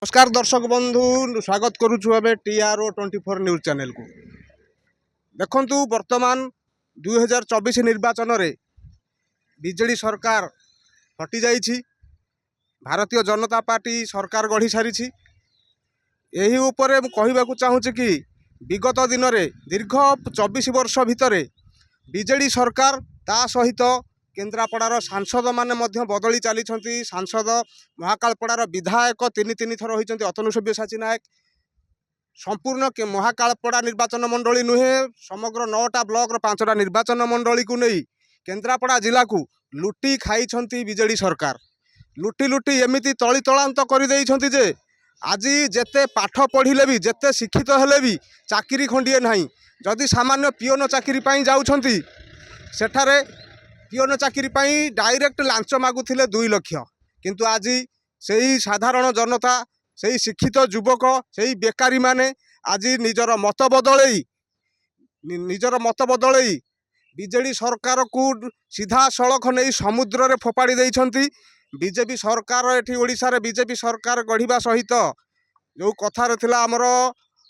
नमस्कार दर्शक बंधु स्वागत करुछु एबे TRO 24 न्यूज चैनल को देखंतु वर्तमान 2024 निर्वाचन रे बीजेडी सरकार हटि जाइछि। भारतीय जनता पार्टी सरकार गढ़ी सारिछि। एही उपरे मु कहिबाकू चाहूछि कि विगत दिन रे दीर्घ 24 वर्ष भितरे बीजेडी सरकार ता सहित केन्द्रापड़ार सांसद माने मध्य बदली चली। सांसद महाकालपड़ार विधायक तीन थर होती अतनु सब्यसाची नायक संपूर्ण महाकालपड़ा निर्वाचन मंडली नुहे समग्र 9टा ब्लॉक 5टा निर्वाचन मंडली को नहीं केन्द्रापड़ा जिला को लुटी खाई बीजेडी सरकार। लुटी लुटी एमती तली तलांत कर जे आज जेते पाठ पढ़िले भी जेते शिक्षित हेले भी चाकरी खंडिए नहीं। जदि सामान्य पिओन चाकरी पाई जाउछंती सेठारे पिओन चाकरी पाई डायरेक्ट लांच मागुथिले 2 लाख किंतु आज सही साधारण जनता सही शिक्षित युवक सही बेकारी माने आज निजर मत बदलई बीजेडी सरकार को सीधा सड़क नहीं समुद्र रे फोपाड़ी देइछंती। बीजेपी सरकार एठी ओडिशा रे बीजेपी सरकार गढ़िबा सहित जो कथार थिला हमर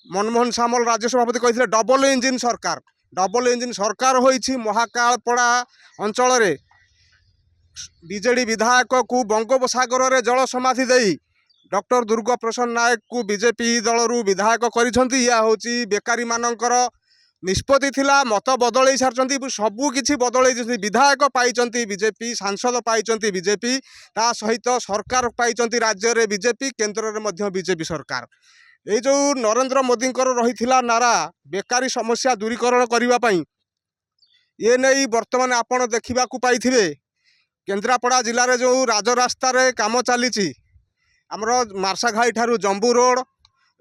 मनमोहन सामल राज्य सभापति कहिथिले डबल इंजिन सरकार होइछि। महाकालपड़ा अंचल रे बीजेडी विधायक को बंगोपसागर रे जल समाधि देई डॉक्टर दुर्गा प्रसाद नायक को बीजेपी दलरू विधायक करिसंती। या होची बेकारी मानकर निष्पत्ति थिला मत बदलई सारचंती सबु किछि बदलई विधायक पाइचंती बीजेपी सांसद पाइचंती बीजेपी ता सहित सरकार पाइचंती राज्य रे बीजेपी केंद्र रे मध्य बीजेपी सरकार। ये जो नरेंद्र मोदी रही नारा बेकारी समस्या दूरीकरण करने ये नहीं वर्तमान आपण देखा पाइथिबे केन्द्रापड़ा जिले में जो राजरास्ता रे काम चली आमर मार्साघाई ठारू जंबू रोड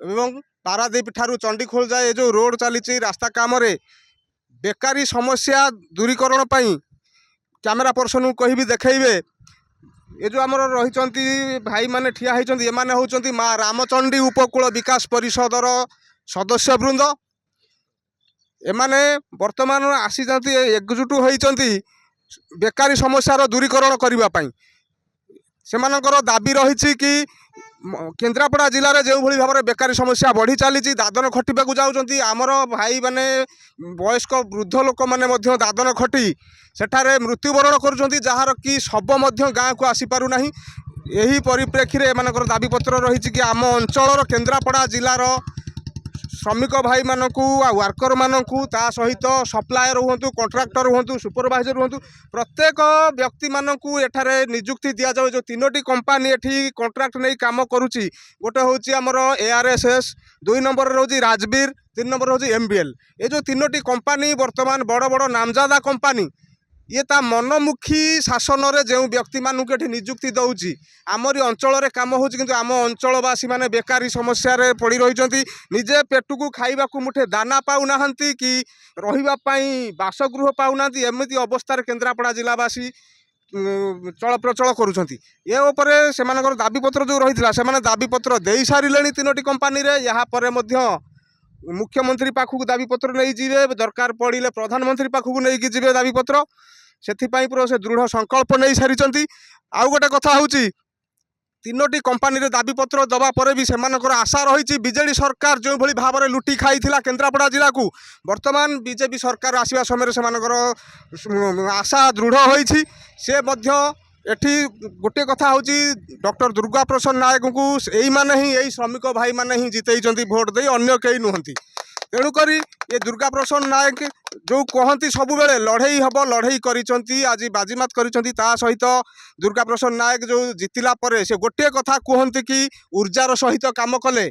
एवं पारादीप ठारू चंडीखोल जाए जो रोड चली रास्ता काम रे बेकारी समस्या दूरीकरण कैमेरा पर्सन को कहि देखइबे। ये जो आमर रही भाई माने ठिया होती एमाने होचंती माँ रामचंडी उपकूल विकास परिषदर सदस्य वृंद। एमाने वर्तमान आसी एकजुट होती बेकारी समस्यार दूरीकरण करने सेमानकर दाबी रही कि केन्द्रापड़ा जिले में जो भाव में बेकारी समस्या बढ़ी चली दादन खटिबा जाऊँच आमर भाई माने वयस्क वृद्ध लोक मैंने दादन खटी सेठारे मृत्युवरण करुँच जार कि शब गाँ को आसीपार ना। यही परिप्रेक्षी में एमानकर दाबीपत्र रही कि आम अंचल केन्द्रापड़ा जिलार श्रमिक भाई मानू वर्कर मानू ता सहित सप्लायर हूँ कंट्राक्टर हूँ सुपरवाइजर हूँ प्रत्येक व्यक्ति मानू एठारे निजुक्ति दि जाए। जो 3टी कंपानी एठी कंट्राक्ट नहीं काम करुच्ची गोटे हूँ आमर ARSS 2 नंबर रोजी राजवीर 3 नंबर हूँ MBL। ये जो 3टी कंपानी वर्तमान बड़ बड़ नामजादा कंपानी ये ता मनमुखी शासन रे जो व्यक्ति मानू एठी निजुक्ति दउची आमरी अंचल रे काम होची किंतु आम अंचलवासी माने बेकारी समस्या रे पड़ी रहिचंती। निजे पेटुकू खाइबा को मुठे दाना पाउ नाहंती कि रहिबा पई बासगृह पाउ नाहंती एमिति अवस्था रे केन्द्रापड़ा जिलावासी चल प्रचल करुछंती। ये उपरे सेमानकर दाबीपत्र जो रहितला सेमाने दाबीपत्र देई सारिलेनी 3टी कंपानी रे। यहाँ परे मध्य मुख्यमंत्री पाखु दाबीपत्र नहीं जीवे दरकार पड़िले प्रधानमंत्री पाखु नहीं कि जीवे दाबीपत्र से दृढ़ संकल्प नहीं सारी। आउ गोटे कथा हूँ 3टी कंपानी रे दाबीपत्र दबा पर भी सेमानकर आशा रही बीजेडी सरकार जो भली भाव में लुटी खाई केन्द्रापड़ा जिला को वर्तमान बीजेपी सरकार आसवा समय सेमानकर आशा दृढ़ होईछि। से मध्य एठी गोटे कथा हूँ डॉक्टर दुर्गा प्रसाद नायक को यही माने ही यही श्रमिक भाई माने ही जितई भोट दे अन्य कई नुहंती। तेणुक ये दुर्गा प्रसाद नायक जो कहती सब बेले लड़ई हम लड़ई करिसंती आज बाजीमात करिसंती ता सहित दुर्गा प्रसाद नायक जो जितिला परे से गोटे कथा कहती कि ऊर्जार सहित काम कले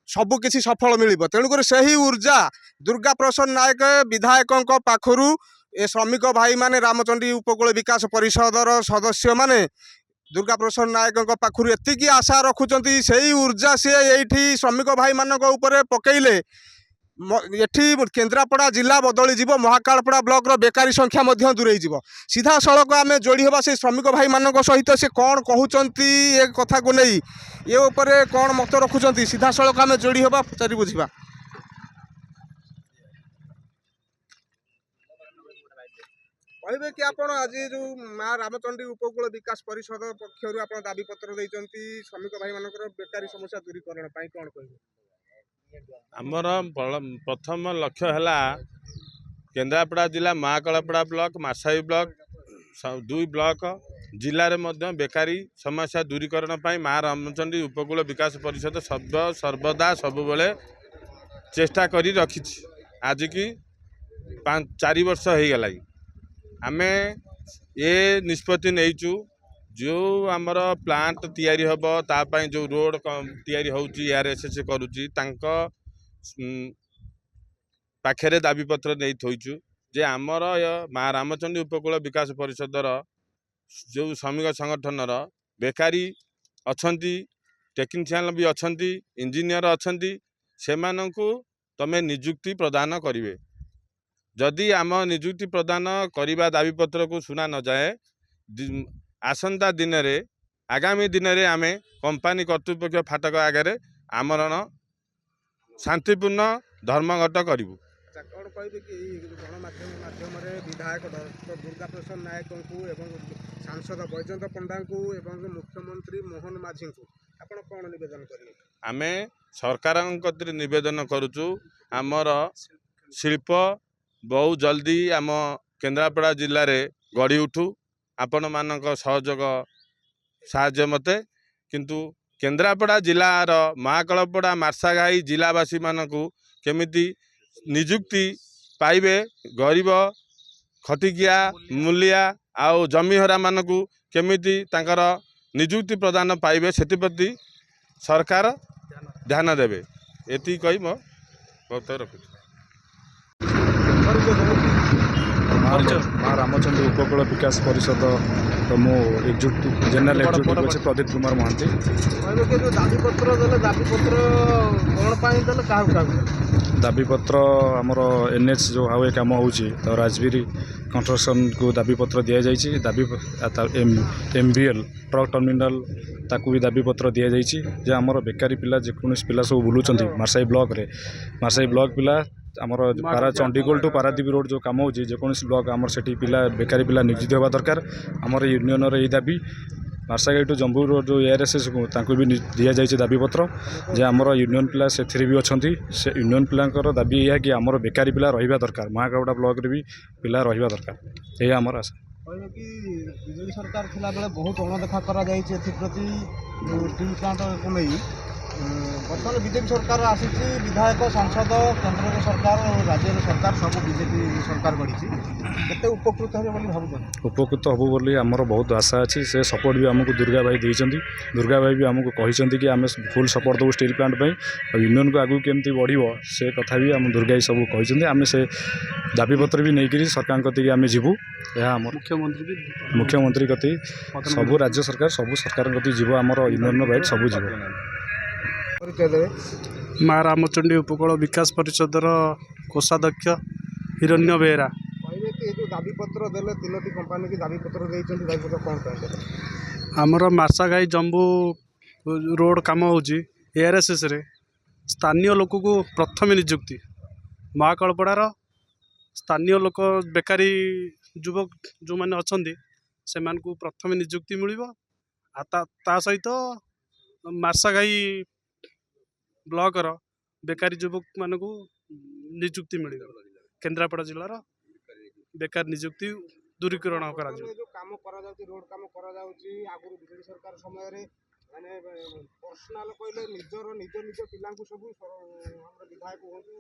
सबु किछि सफल मिलिबो। तेणुक से ही ऊर्जा दुर्गा प्रसाद नायक विधायकों पाखरु ए श्रमिक भाई माने रामचंडी उपकूल विकास परिषदर सदस्य माने दुर्गा प्रसाद नायक पाखरु एतिकी आशा रखुचंती से ऊर्जा सी ये श्रमिक भाई मानक उपरे पकेइले एठी केन्द्रापड़ा जिला बदली जीव महाकालपड़ा ब्लॉक रो बेकारी संख्या मध्य दूरे जीव। सीधा सड़क आम जोड़ी हवा से श्रमिक भाई मानक सहित से कौन कहउचंती ए कथा को नहीं ये उपरे कौन मत रखुचंती सीधा सड़क आम जोड़ी हवा पचारि बुझिबा। କହିବେ କି ଆପଣ ଆଜି ଯୋଉ ମା ରାମଚଣ୍ଡୀ ଉପକୂଳ ବିକାଶ ପରିଷଦ ପକ୍ଷରୁ ଆପଣ ଦାବି ପତ୍ର ଦେଇଛନ୍ତି ଶ୍ରମିକ ଭାଇ ମାନଙ୍କର ବେକାରୀ ସମସ୍ୟା ଦୂରୀକରଣ ପାଇଁ, କଣ କହିବେ? ଆମର ପ୍ରଥମ ଲକ୍ଷ୍ୟ ହେଲା କେନ୍ଦ୍ରାପଡ଼ା ଜିଲ୍ଲା ମହାକାଳପଡ଼ା ବ୍ଲକ ମାର୍ଶାଇ ବ୍ଲକ ଦୁଇ ବ୍ଲକ ଜିଲ୍ଲାରେ ମଧ୍ୟ ବେକାରୀ ସମସ୍ୟା ଦୂରୀକରଣ ପାଇଁ ମା ରାମଚଣ୍ଡୀ ଉପକୂଳ ବିକାଶ ପରିଷଦ ସର୍ବଦା ସବୁବେଳେ ଚେଷ୍ଟା କରି ରଖିଛି। ଆଜିକି 4 ବର୍ଷ ହେଇଗଲାଣି ଆମେ ଏ ନିଷ୍ପତ୍ତି ନେଇଛୁ ଯେଉଁ ଆମର ପ୍ଲାଣ୍ଟ ତିଆରି ହେବ ତା ପାଇଁ ଯେଉଁ ରୋଡ଼ ତିଆରି ହେଉଛି ARSS କରୁଛି ତାଙ୍କ ପାଖରେ ଦାବିପତ୍ର ନେଇ ଥୋଇଛୁ ଯେ ଆମର ମା ରାମଚଣ୍ଡୀ ଉପକୂଳ ବିକାଶ ପରିଷଦର ଯେଉଁ ଶ୍ରମିକ ସଂଗଠନର ବେକାରୀ ଅଛନ୍ତି, ଟେକ୍ନିସିଆନ ବି ଅଛନ୍ତି, ଇଞ୍ଜିନିୟର ଅଛନ୍ତି, ସେମାନଙ୍କୁ ତମେ ନିଯୁକ୍ତି ପ୍ରଦାନ କରିବେ। ଯଦି ଆମ ନିଯୁକ୍ତି ପ୍ରଦାନ କରିବା ଦାବିପତ୍ରକୁ ଶୁଣା ନଯାଏ ଆସନ୍ତା ଦିନରେ ଆଗାମୀ ଦିନରେ ଆମେ କମ୍ପାନୀ କର୍ତ୍ତୃପକ୍ଷ ଫାଟକ ଆଗରେ ଆମରଣ ଶାନ୍ତିପୂର୍ଣ୍ଣ ଧର୍ମଘଟ କରିବୁ। କଣ କହିବେ କି ଗଣମାଧ୍ୟମ ମାଧ୍ୟମରେ ବିଧାୟକ ଦୁର୍ଗା ପ୍ରସାଦ ନାୟକଙ୍କୁ ଏବଂ ସାଂସଦ ବୈଜୟନ୍ତ ପଣ୍ଡାଙ୍କୁ ଏବଂ ମୁଖ୍ୟମନ୍ତ୍ରୀ ମୋହନ ମାଝୀଙ୍କୁ ଆପଣ କଣ ନିବେଦନ କରିବେ? ଆମେ ସରକାରଙ୍କ କତିରେ ନିବେଦନ କରୁଛୁ ଆମର ଶିଳ୍ପ ବହୁ ଜଲ୍ଦି ଆମ କେନ୍ଦ୍ରାପଡ଼ା ଜିଲ୍ଲାରେ ଗଢ଼ି ଉଠୁ ଆପଣମାନଙ୍କ ସହଯୋଗ ସାହାଯ୍ୟ ମତେ। କିନ୍ତୁ କେନ୍ଦ୍ରାପଡ଼ା ଜିଲ୍ଲାର ମହାକାଳପଡ଼ା ମାର୍ଶାଘାଇ ଜିଲ୍ଲାବାସୀମାନଙ୍କୁ କେମିତି ନିଯୁକ୍ତି ପାଇବେ, ଗରିବ ଖଟିକିଆ ମୂଲିଆ ଆଉ ଜମିହରା ମାନଙ୍କୁ କେମିତି ତାଙ୍କର ନିଯୁକ୍ତି ପ୍ରଦାନ ପାଇବେ ସେଥିପ୍ରତି ସରକାର ଧ୍ୟାନ ଦେବେ। ଏତିକି କହି ମୋ ବକ୍ତବ୍ୟ ରଖୁଛି। ମା ରାମଚଣ୍ଡୀ ଉପକୂଳ ବିକାଶ ପରିଷଦ ମୁଁ ଜେନେରାଲ ଏକ୍ଜିକ୍ୟୁଟିଭ ଅଛି ପ୍ରଦୀପ କୁମାର ମହାନ୍ତି। ଦାବିପତ୍ର ଆମର NH ଯେଉଁ ହାଇୱେ କାମ ହେଉଛି ତ ରାଜଗିରି କନଷ୍ଟ୍ରକ୍ସନକୁ ଦାବିପତ୍ର ଦିଆଯାଇଛି। MBL ଟ୍ରକ୍ ଟର୍ମିନାଲ ତାକୁ ବି ଦାବିପତ୍ର ଦିଆଯାଇଛି ଯେ ଆମର ବେକାରୀ ପିଲା ଯେକୌଣସି ପିଲା ସବୁ ବୁଲୁଛନ୍ତି ମାର୍ଶାଇ ବ୍ଲକରେ, ମାର୍ଶାଇ ବ୍ଲକ ପିଲା ଆମର ଚଣ୍ଡିଖୋଲ ଟୁ ପାରାଦୀପ ରୋଡ଼ ଯେଉଁ କାମ ହେଉଛି ଯେକୌଣସି ବ୍ଲକ ଆମର ସେଠି ପିଲା ବେକାରୀ ପିଲା ନିଯୁକ୍ତି ହେବା ଦରକାର। ଆମର ୟୁନିୟନର ଏଇ ଦାବି। ମାର୍ଶାଘାଇ ଟୁ ଜମ୍ବୁ ରୋଡ଼ ଯେଉଁ ARSS ତାଙ୍କୁ ବି ଦିଆଯାଇଛି ଦାବିପତ୍ର ଯେ ଆମର ୟୁନିୟନ ପିଲା ସେଥିରେ ବି ଅଛନ୍ତି। ସେ ୟୁନିୟନ ପିଲାଙ୍କର ଦାବି ଏଇଆ କି ଆମର ବେକାରୀ ପିଲା ରହିବା ଦରକାର, ମହାକାଳପଡ଼ା ବ୍ଲକରେ ବି ପିଲା ରହିବା ଦରକାର, ଏହା ଆମର ଆଶା। କହିବେ କି ବିଜେଡି ସରକାର ଥିଲାବେଳେ ବହୁତ ଅଣଦେଖା କରାଯାଇଛି ଏଥିପ୍ରତି ଷ୍ଟିଲ୍ ପ୍ଲାଣ୍ଟକୁ ନେଇ। ବର୍ତ୍ତମାନ ବିଜେପି ସରକାର ଆସିଛି, ବିଧାୟକ ସାଂସଦ କେନ୍ଦ୍ରରେ ସରକାର ରାଜ୍ୟର ସରକାର ସବୁ ବିଜେପି ସରକାର କରିଛି, କେତେ ଉପକୃତ ହେବେ ବୋଲି ଭାବୁଛନ୍ତି? ଉପକୃତ ହେବୁ ବୋଲି ଆମର ବହୁତ ଆଶା ଅଛି। ସେ ସପୋର୍ଟ ବି ଆମକୁ ଦୁର୍ଗା ଭାଇ ଦେଇଛନ୍ତି। ଦୁର୍ଗା ଭାଇ ବି ଆମକୁ କହିଛନ୍ତି କି ଆମେ ଫୁଲ୍ ସପୋର୍ଟ ଦେବୁ ଷ୍ଟିଲ୍ ପ୍ଲାଣ୍ଟ ପାଇଁ, ଆଉ ୟୁନିୟନକୁ ଆଗକୁ କେମିତି ବଢ଼ିବ ସେ କଥା ବି ଆମ ଦୁର୍ଗା ଭାଇ ସବୁ କହିଛନ୍ତି। ଆମେ ସେ ଦାବିପତ୍ର ବି ନେଇକରି ସରକାରଙ୍କ କତିକି ଆମେ ଯିବୁ। ଏହା ଆମର ମୁଖ୍ୟମନ୍ତ୍ରୀ କତିକି ସବୁ ରାଜ୍ୟ ସରକାର ସବୁ ସରକାରଙ୍କ କତିକି ଯିବ, ଆମର ୟୁନିୟନର ବାଇଟ୍ ସବୁ ଯିବ। ମା ରାମଚଣ୍ଡୀ ଉପକୂଳ ବିକାଶ ପରିଷଦର କୋଷାଧ୍ୟକ୍ଷ ହିରଣ୍ୟ ବେହେରା। କହିବେ କି ଏ ଯେଉଁ ଦାବିପତ୍ର ଦେଲେ 3ଟି କମ୍ପାନୀକି ଦାବିପତ୍ର ଦେଇଛନ୍ତି, ଦାବିପତ୍ର କ'ଣ କହିଲେ? ଆମର ମାର୍ଶାଘାଇ ଜମ୍ବୁ ରୋଡ଼ କାମ ହେଉଛି ARSSରେ ସ୍ଥାନୀୟ ଲୋକକୁ ପ୍ରଥମେ ନିଯୁକ୍ତି। ମହାକାଳପଡ଼ାର ସ୍ଥାନୀୟ ଲୋକ ବେକାରୀ ଯୁବକ ଯେଉଁମାନେ ଅଛନ୍ତି ସେମାନଙ୍କୁ ପ୍ରଥମେ ନିଯୁକ୍ତି ମିଳିବ। ଆଉ ତା ସହିତ ମାର୍ଶାଘାଇ ବ୍ଲକର ବେକାରୀ ଯୁବକମାନଙ୍କୁ ନିଯୁକ୍ତି ମିଳିବ। କେନ୍ଦ୍ରାପଡ଼ା ଜିଲ୍ଲାର ବେକାର ନିଯୁକ୍ତି ଦୂରୀକରଣ କରାଯିବ। ଯେଉଁ କାମ କରାଯାଉଛି, ରୋଡ଼ କାମ କରାଯାଉଛି, ଆଗରୁ ବିଜେଡି ସରକାର ସମୟରେ ମାନେ ପର୍ସନାଲ କହିଲେ ନିଜ ପିଲାଙ୍କୁ ସବୁ ଆମର ବିଧାୟକ ହୁଅନ୍ତୁ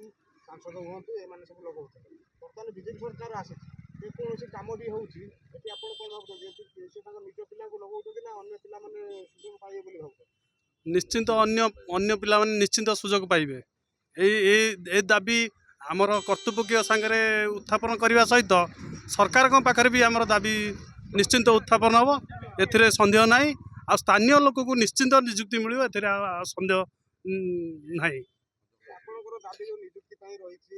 ସାଂସଦ ହୁଅନ୍ତୁ ଏମାନେ ସବୁ ଲଗାଉଥିଲେ। ବର୍ତ୍ତମାନ ବିଜେପି ସରକାର ଆସିଛି, ଯେକୌଣସି କାମ ବି ହେଉଛି ଏଠି ଆପଣ କ'ଣ ଭାବୁଛନ୍ତି? ସେ ତାଙ୍କ ନିଜ ପିଲାଙ୍କୁ ଲଗାଉଛନ୍ତି ନା ଅନ୍ୟ ପିଲାମାନେ ସୁଯୋଗ ପାଇବେ ବୋଲି ଭାବୁଛନ୍ତି? ନିଶ୍ଚିନ୍ତ ଅନ୍ୟ ପିଲାମାନେ ନିଶ୍ଚିନ୍ତ ସୁଯୋଗ ପାଇବେ। ଏ ଦାବି ଆମର କର୍ତ୍ତୃପକ୍ଷ ସାଙ୍ଗରେ ଉତ୍ଥାପନ କରିବା ସହିତ ସରକାରଙ୍କ ପାଖରେ ବି ଆମର ଦାବି ନିଶ୍ଚିନ୍ତ ଉତ୍ଥାପନ ହେବ, ଏଥିରେ ସନ୍ଦେହ ନାହିଁ। ଆଉ ସ୍ଥାନୀୟ ଲୋକକୁ ନିଶ୍ଚିନ୍ତ ନିଯୁକ୍ତି ମିଳିବ, ଏଥିରେ ସନ୍ଦେହ ନାହିଁ। ଆପଣଙ୍କର ଦାବି ଯେଉଁ ନିଯୁକ୍ତି ପାଇଁ ରହିଛି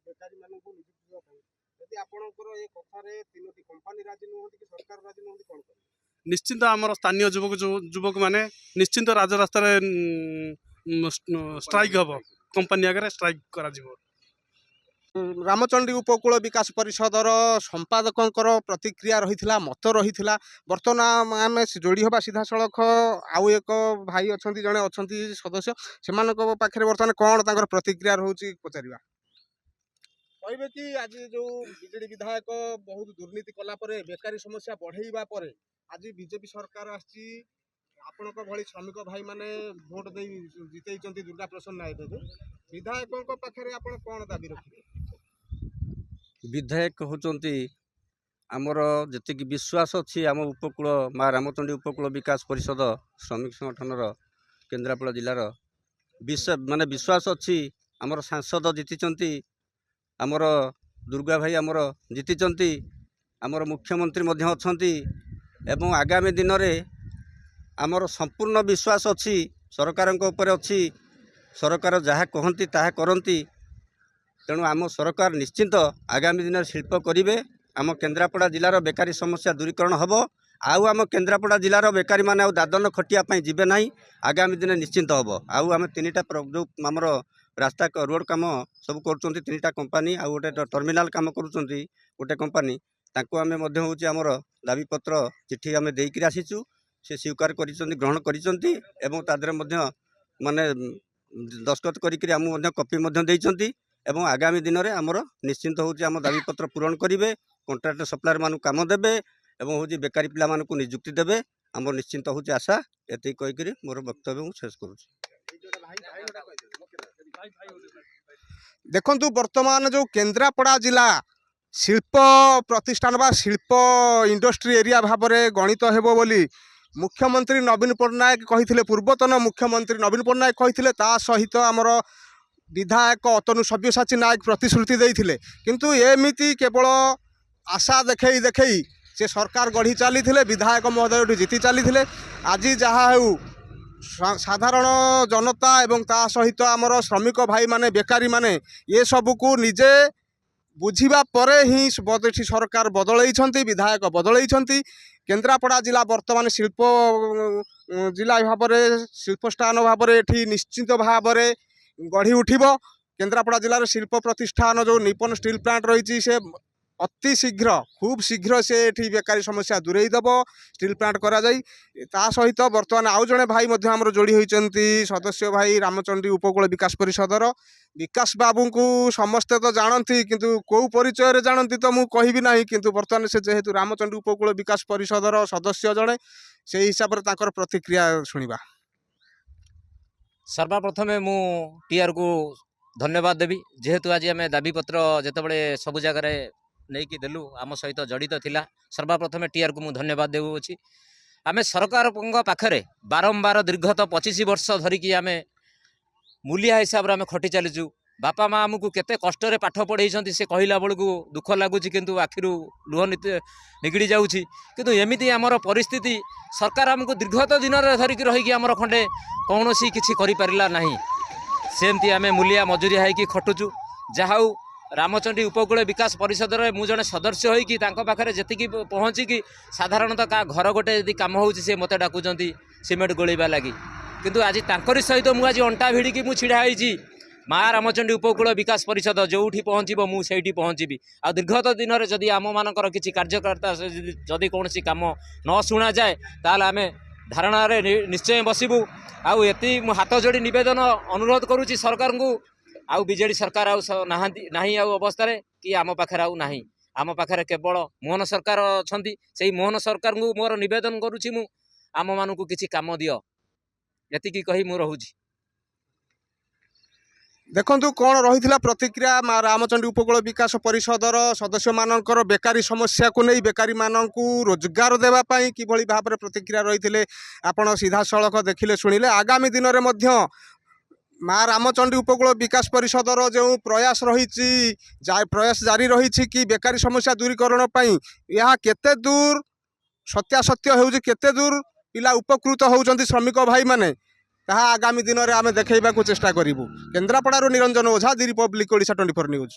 ବେକାରୀମାନଙ୍କୁ ନିଯୁକ୍ତି ଦେବା ପାଇଁ, ଯଦି ଆପଣଙ୍କର ଏ କଥାରେ 3ଟି କମ୍ପାନୀ ରାଜି ନୁହନ୍ତି କି ସରକାର ରାଜି ନୁହନ୍ତି, କ'ଣ କରିବେ? ନିଶ୍ଚିନ୍ତ ଆମର ସ୍ଥାନୀୟ ଯୁବକମାନେ ନିଶ୍ଚିନ୍ତ ରାଜରାସ୍ତାରେ ଷ୍ଟ୍ରାଇକ୍ ହେବ, କମ୍ପାନୀ ଆଗରେ ଷ୍ଟ୍ରାଇକ୍ କରାଯିବ। ରାମଚଣ୍ଡୀ ଉପକୂଳ ବିକାଶ ପରିଷଦର ସମ୍ପାଦକଙ୍କର ପ୍ରତିକ୍ରିୟା ରହିଥିଲା, ମତ ରହିଥିଲା। ବର୍ତ୍ତମାନ ଆମେ ଯୋଡ଼ି ହେବା ସିଧାସଳଖ ଆଉ ଏକ ଭାଇ ଅଛନ୍ତି, ଜଣେ ଅଛନ୍ତି ସଦସ୍ୟ, ସେମାନଙ୍କ ପାଖରେ ବର୍ତ୍ତମାନ କ'ଣ ତାଙ୍କର ପ୍ରତିକ୍ରିୟା ରହୁଛି ପଚାରିବା। କହିବେ କି ଆଜି ଯେଉଁ ବିଜେଡି ବିଧାୟକ ବହୁତ ଦୁର୍ନୀତି କଲା ପରେ, ବେକାରୀ ସମସ୍ୟା ବଢ଼େଇବା ପରେ ଆଜି ବିଜେପି ସରକାର ଆସିଛି, ଆପଣଙ୍କ ଭଳି ଶ୍ରମିକ ଭାଇମାନେ ଭୋଟ ଦେଇ ଜିତେଇଛନ୍ତି ଦୁର୍ଗା ପ୍ରସାଦ ନାୟକଙ୍କୁ, ବିଧାୟକଙ୍କ ପାଖରେ ଆପଣ କ'ଣ ଦାବି ରଖିବେ? ବିଧାୟକ ହେଉଛନ୍ତି ଆମର ଯେତିକି ବିଶ୍ୱାସ ଅଛି ଆମ ଉପକୂଳ ମା ରାମଚଣ୍ଡୀ ଉପକୂଳ ବିକାଶ ପରିଷଦ ଶ୍ରମିକ ସଂଗଠନର କେନ୍ଦ୍ରାପଡ଼ା ଜିଲ୍ଲାର ବିଶ୍ୱାସ ଅଛି। ଆମର ସାଂସଦ ଜିତିଛନ୍ତି, ଆମର ଦୁର୍ଗା ଭାଇ ଆମର ଜିତିଛନ୍ତି, ଆମର ମୁଖ୍ୟମନ୍ତ୍ରୀ ମଧ୍ୟ ଅଛନ୍ତି ଏବଂ ଆଗାମୀ ଦିନରେ ଆମର ସମ୍ପୂର୍ଣ୍ଣ ବିଶ୍ୱାସ ଅଛି ସରକାରଙ୍କ ଉପରେ ଅଛି। ସରକାର ଯାହା କହନ୍ତି ତାହା କରନ୍ତି। ତେଣୁ ଆମ ସରକାର ନିଶ୍ଚିନ୍ତ ଆଗାମୀ ଦିନରେ ଶିଳ୍ପ କରିବେ, ଆମ କେନ୍ଦ୍ରାପଡ଼ା ଜିଲ୍ଲାର ବେକାରୀ ସମସ୍ୟା ଦୂରୀକରଣ ହେବ, ଆଉ ଆମ କେନ୍ଦ୍ରାପଡ଼ା ଜିଲ୍ଲାର ବେକାରୀମାନେ ଆଉ ଦାଦନ ଖଟିବା ପାଇଁ ଯିବେ ନାହିଁ, ଆଗାମୀ ଦିନେ ନିଶ୍ଚିନ୍ତ ହେବ। ଆଉ ଆମେ ତିନିଟା ଯେଉଁ ଆମର ରାସ୍ତା ରୋଡ଼ କାମ ସବୁ କରୁଛନ୍ତି, ତିନିଟା କମ୍ପାନୀ, ଆଉ ଗୋଟେ ଟର୍ମିନାଲ କାମ କରୁଛନ୍ତି ଗୋଟେ କମ୍ପାନୀ, ତାଙ୍କୁ ଆମେ ମଧ୍ୟ ହେଉଛି ଆମର ଦାବିପତ୍ର ଚିଠି ଆମେ ଦେଇକରି ଆସିଛୁ। ସେ ସ୍ୱୀକାର କରିଛନ୍ତି, ଗ୍ରହଣ କରିଛନ୍ତି ଏବଂ ତା ଦେହରେ ମଧ୍ୟ ମାନେ ଦସ୍ତଖତ କରିକି ଆମକୁ ମଧ୍ୟ କପି ମଧ୍ୟ ଦେଇଛନ୍ତି ଏବଂ ଆଗାମୀ ଦିନରେ ଆମର ନିଶ୍ଚିନ୍ତ ହେଉଛି ଆମ ଦାବିପତ୍ର ପୂରଣ କରିବେ, କଣ୍ଟ୍ରାକ୍ଟର ସପ୍ଲାୟରମାନଙ୍କୁ କାମ ଦେବେ ଏବଂ ହେଉଛି ବେକାରୀ ପିଲାମାନଙ୍କୁ ନିଯୁକ୍ତି ଦେବେ। ଆମର ନିଶ୍ଚିନ୍ତ ହେଉଛି ଆଶା। ଏତିକି କହିକରି ମୋର ବକ୍ତବ୍ୟ ମୁଁ ଶେଷ କରୁଛି। ଦେଖନ୍ତୁ, ବର୍ତ୍ତମାନ ଯେଉଁ କେନ୍ଦ୍ରାପଡ଼ା ଜିଲ୍ଲା ଶିଳ୍ପ ପ୍ରତିଷ୍ଠାନ ବା ଶିଳ୍ପ ଇଣ୍ଡଷ୍ଟ୍ରି ଏରିଆ ଭାବରେ ଗଣିତ ହେବ ବୋଲି ମୁଖ୍ୟମନ୍ତ୍ରୀ ନବୀନ ପଟ୍ଟନାୟକ କହିଥିଲେ, ପୂର୍ବତନ ମୁଖ୍ୟମନ୍ତ୍ରୀ ନବୀନ ପଟ୍ଟନାୟକ କହିଥିଲେ, ତା ସହିତ ଆମର ବିଧାୟକ ଅତନୁ ସବ୍ୟସାଚୀ ନାୟକ ପ୍ରତିଶ୍ରୁତି ଦେଇଥିଲେ। କିନ୍ତୁ ଏମିତି କେବଳ ଆଶା ଦେଖେଇ ଦେଖେଇ ସେ ସରକାର ଗଢ଼ି ଚାଲିଥିଲେ, ବିଧାୟକ ମହୋଦୟଟି ଜିତି ଚାଲିଥିଲେ। ଆଜି ଯାହା ହେଉ ସାଧାରଣ ଜନତା ଏବଂ ତା ସହିତ ଆମର ଶ୍ରମିକ ଭାଇମାନେ, ବେକାରୀମାନେ ଏସବୁକୁ ନିଜେ ବୁଝିବା ପରେ ହିଁ ଏଠି ସରକାର ବଦଳେଇଛନ୍ତି, ବିଧାୟକ ବଦଳେଇଛନ୍ତି। କେନ୍ଦ୍ରାପଡ଼ା ଜିଲ୍ଲା ବର୍ତ୍ତମାନ ଶିଳ୍ପ ଜିଲ୍ଲା ଭାବରେ, ଶିଳ୍ପସ୍ଥାନ ଭାବରେ ଏଠି ନିଶ୍ଚିତ ଭାବରେ ଗଢ଼ି ଉଠିବ। କେନ୍ଦ୍ରାପଡ଼ା ଜିଲ୍ଲାର ଶିଳ୍ପ ପ୍ରତିଷ୍ଠାନ ଯେଉଁ ନିପନ ଷ୍ଟିଲ୍ ପ୍ଲାଣ୍ଟ ରହିଛି, ସେ ଅତି ଶୀଘ୍ର, ଖୁବ୍ ଶୀଘ୍ର ସେ ଏଠି ବେକାରୀ ସମସ୍ୟା ଦୂରେଇ ଦେବ, ଷ୍ଟିଲ୍ ପ୍ଲାଣ୍ଟ କରାଯାଇ। ତା ସହିତ ବର୍ତ୍ତମାନ ଆଉ ଜଣେ ଭାଇ ମଧ୍ୟ ଆମର ଯୋଡ଼ି ହୋଇଛନ୍ତି, ସଦସ୍ୟ ଭାଇ ରାମଚଣ୍ଡୀ ଉପକୂଳ ବିକାଶ ପରିଷଦର ବିକାଶ ବାବୁଙ୍କୁ ସମସ୍ତେ ତ ଜାଣନ୍ତି, କିନ୍ତୁ କେଉଁ ପରିଚୟରେ ଜାଣନ୍ତି ତ ମୁଁ କହିବି ନାହିଁ। କିନ୍ତୁ ବର୍ତ୍ତମାନ ସେ ଯେହେତୁ ରାମଚଣ୍ଡୀ ଉପକୂଳ ବିକାଶ ପରିଷଦର ସଦସ୍ୟ ଜଣେ, ସେହି ହିସାବରେ ତାଙ୍କର ପ୍ରତିକ୍ରିୟା ଶୁଣିବା। ସର୍ବପ୍ରଥମେ ମୁଁ ଟିଆର୍କୁ ଧନ୍ୟବାଦ ଦେବି, ଯେହେତୁ ଆଜି ଆମେ ଦାବିପତ୍ର ଯେତେବେଳେ ସବୁ ଜାଗାରେ ନେଇକି ଦେଲୁ, ଆମ ସହିତ ଜଡ଼ିତ ଥିଲା। ସର୍ବପ୍ରଥମେ ଟିଆର୍କୁ ମୁଁ ଧନ୍ୟବାଦ ଦେଉଅଛି। ଆମେ ସରକାରଙ୍କ ପାଖରେ ବାରମ୍ବାର ଦୀର୍ଘତ 25 ବର୍ଷ ଧରିକି ଆମେ ମୂଲିଆ ହିସାବରେ ଆମେ ଖଟି ଚାଲିଛୁ। ବାପା ମା ଆମକୁ କେତେ କଷ୍ଟରେ ପାଠ ପଢ଼େଇଛନ୍ତି, ସେ କହିଲା ବେଳକୁ ଦୁଃଖ ଲାଗୁଛି, କିନ୍ତୁ ଆଖିରୁ ଲୁହ ନିଗିଡ଼ି ଯାଉଛି। କିନ୍ତୁ ଏମିତି ଆମର ପରିସ୍ଥିତି, ସରକାର ଆମକୁ ଦୀର୍ଘତ ଦିନରେ ଧରିକି ରହିକି ଆମର ଖଣ୍ଡେ କୌଣସି କିଛି କରିପାରିଲା ନାହିଁ। ସେମିତି ଆମେ ମୂଲିଆ ମଜୁରିଆ ହେଇକି ଖଟୁଛୁ। ଯାହା ହେଉ ରାମଚଣ୍ଡୀ ଉପକୂଳ ବିକାଶ ପରିଷଦରେ ମୁଁ ଜଣେ ସଦସ୍ୟ ହୋଇକି ତାଙ୍କ ପାଖରେ ଯେତିକି ପହଞ୍ଚିକି, ସାଧାରଣତଃ କାହା ଘର ଗୋଟେ ଯଦି କାମ ହେଉଛି ସେ ମୋତେ ଡାକୁଛନ୍ତି ସିମେଣ୍ଟ ଗୋଳେଇବା ଲାଗି, କିନ୍ତୁ ଆଜି ତାଙ୍କରି ସହିତ ମୁଁ ଆଜି ଅଣ୍ଟା ଭିଡ଼ିକି ମୁଁ ଛିଡ଼ା ହେଇଛି। ମା ରାମଚଣ୍ଡୀ ଉପକୂଳ ବିକାଶ ପରିଷଦ ଯେଉଁଠି ପହଞ୍ଚିବ ମୁଁ ସେଇଠି ପହଞ୍ଚିବି। ଆଉ ଦୀର୍ଘତ ଦିନରେ ଯଦି ଆମମାନଙ୍କର କିଛି କାର୍ଯ୍ୟକର୍ତ୍ତା ଯଦି କୌଣସି କାମ ନ ଶୁଣାଯାଏ, ତାହେଲେ ଆମେ ଧାରଣାରେ ନିଶ୍ଚୟ ବସିବୁ। ଆଉ ଏତିକି ମୁଁ ହାତ ଯୋଡ଼ି ନିବେଦନ ଅନୁରୋଧ କରୁଛି ସରକାରଙ୍କୁ। ଆଉ ବିଜେଡ଼ି ସରକାର ଆଉ ନାହିଁ ଆଉ ଅବସ୍ଥାରେ, କି ଆମ ପାଖରେ ଆଉ ନାହିଁ। ଆମ ପାଖରେ କେବଳ ମୋହନ ସରକାର ଅଛନ୍ତି। ସେଇ ମୋହନ ସରକାରଙ୍କୁ ମୋର ନିବେଦନ କରୁଛି, ମୁଁ ଆମମାନଙ୍କୁ କିଛି କାମ ଦିଅ, ଏତିକି କହି ମୁଁ ରହୁଛି। ଦେଖନ୍ତୁ କ'ଣ ରହିଥିଲା ପ୍ରତିକ୍ରିୟା ରାମଚଣ୍ଡୀ ଉପକୂଳ ବିକାଶ ପରିଷଦର ସଦସ୍ୟମାନଙ୍କର ବେକାରୀ ସମସ୍ୟାକୁ ନେଇ, ବେକାରୀମାନଙ୍କୁ ରୋଜଗାର ଦେବା ପାଇଁ କିଭଳି ଭାବରେ ପ୍ରତିକ୍ରିୟା ରହିଥିଲେ ଆପଣ ସିଧାସଳଖ ଦେଖିଲେ, ଶୁଣିଲେ। ଆଗାମୀ ଦିନରେ ମଧ୍ୟ ମା ରାମଚଣ୍ଡୀ ଉପକୂଳ ବିକାଶ ପରିଷଦର ଯେଉଁ ପ୍ରୟାସ ରହିଛି, ପ୍ରୟାସ ଜାରି ରହିଛି କି ବେକାରୀ ସମସ୍ୟା ଦୂରୀକରଣ ପାଇଁ, ଏହା କେତେ ଦୂର ସତ୍ୟାସତ୍ୟ ହେଉଛି, କେତେ ଦୂର ପିଲା ଉପକୃତ ହେଉଛନ୍ତି ଶ୍ରମିକ ଭାଇମାନେ, ତାହା ଆଗାମୀ ଦିନରେ ଆମେ ଦେଖାଇବାକୁ ଚେଷ୍ଟା କରିବୁ। କେନ୍ଦ୍ରାପଡ଼ାରୁ ନିରଞ୍ଜନ ଓଝା, ଦି ରିପବ୍ଲିକ୍ ଓଡ଼ିଶା 24 ନ୍ୟୁଜ୍।